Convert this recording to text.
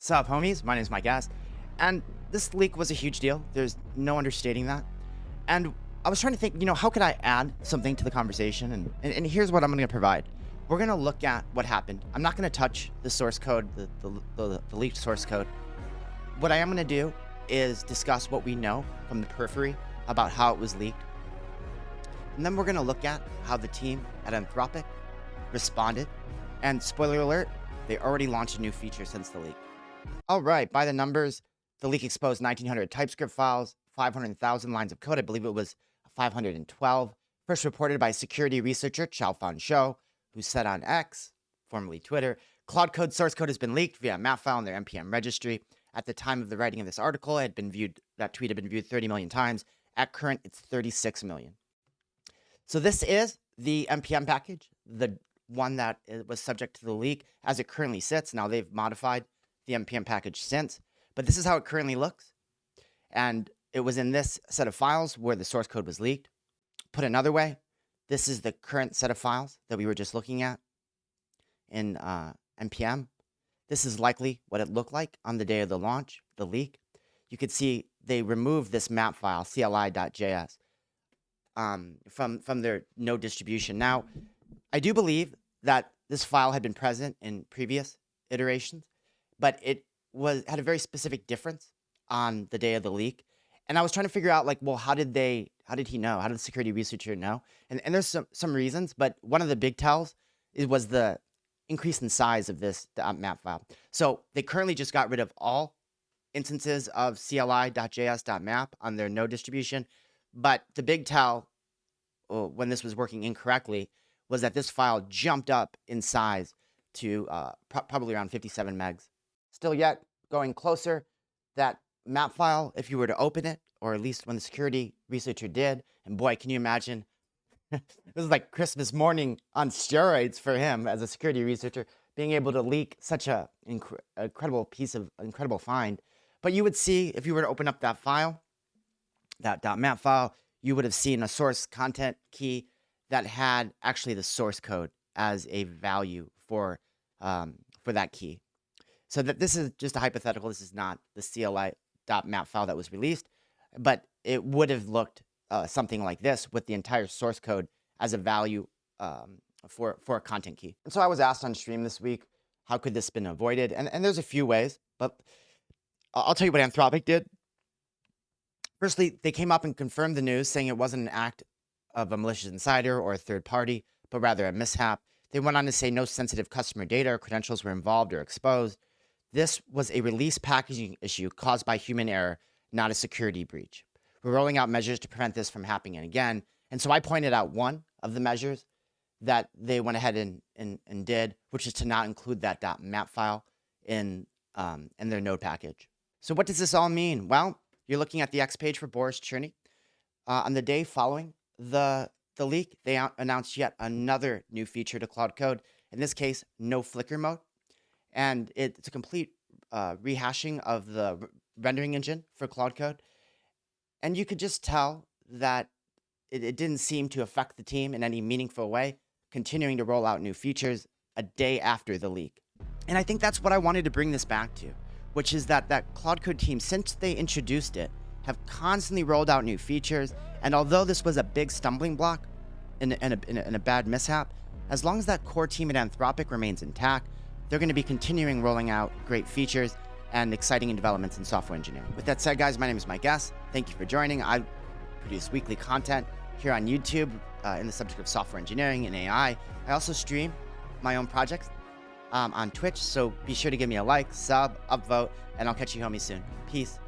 Sup, homies? My name is Mike Guest, and this leak was a huge deal. There's no understating that. And I was trying to think, how could I add something to the conversation? And here's what I'm going to provide. We're going to look at what happened. I'm not going to touch the source code, the leaked source code. What I am going to do is discuss what we know from the periphery about how it was leaked. And then we're going to look at how the team at Anthropic responded. And spoiler alert, they already launched a new feature since the leak. All right, by the numbers, the leak exposed 1,900 TypeScript files, 500,000 lines of code. I believe it was 512. First reported by security researcher Xiaofan Shou, who said on X, formerly Twitter, Claude Code source code has been leaked via a map file in their NPM registry. At the time of the writing of this article, that tweet had been viewed 30 million times. At current, it's 36 million. So this is the NPM package, the one that was subject to the leak as it currently sits. Now they've modified the NPM package since, but this is how it currently looks. And it was in this set of files where the source code was leaked. Put another way, this is the current set of files that we were just looking at in NPM. This is likely what it looked like on the day of the launch, the leak. You could see they removed this map file, cli.js, from their node distribution. Now, I do believe that this file had been present in previous iterations, but it had a very specific difference on the day of the leak. And I was trying to figure out, how did he know? How did the security researcher know? And there's some reasons, but one of the big tells was the increase in size of this map file. So they currently just got rid of all instances of cli.js.map on their node distribution. But the big tell, when this was working incorrectly, was that this file jumped up in size to probably around 57 megs. Still yet, going closer, that map file, if you were to open it, or at least when the security researcher did, and boy, can you imagine, this is like Christmas morning on steroids for him as a security researcher, being able to leak such a incredible find. But you would see, if you were to open up that file, that .map file, you would have seen a source content key that had actually the source code as a value for that key. So that this is just a hypothetical. This is not the CLI.map file that was released, but it would have looked something like this with the entire source code as a value for a content key. And so I was asked on stream this week, how could this have been avoided? And there's a few ways, but I'll tell you what Anthropic did. Firstly, they came up and confirmed the news, saying it wasn't an act of a malicious insider or a third party, but rather a mishap. They went on to say no sensitive customer data or credentials were involved or exposed. This was a release packaging issue caused by human error, not a security breach. We're rolling out measures to prevent this from happening again. And so I pointed out one of the measures that they went ahead and did, which is to not include that .map file in their node package. So what does this all mean? Well, you're looking at the X page for Boris Cherny. On the day following the leak, they announced yet another new feature to Claude Code. In this case, no flicker mode. And it's a complete rehashing of the rendering engine for Claude Code. And you could just tell that it didn't seem to affect the team in any meaningful way, continuing to roll out new features a day after the leak. And I think that's what I wanted to bring this back to, which is that Claude Code team, since they introduced it, have constantly rolled out new features. And although this was a big stumbling block in a bad mishap, as long as that core team at Anthropic remains intact, they're going to be continuing rolling out great features and exciting developments in software engineering. With that said, guys, my name is Mike Guest. Thank you for joining. I produce weekly content here on YouTube in the subject of software engineering and AI. I also stream my own projects on Twitch, so be sure to give me a like, sub, upvote, and I'll catch you homies soon. Peace.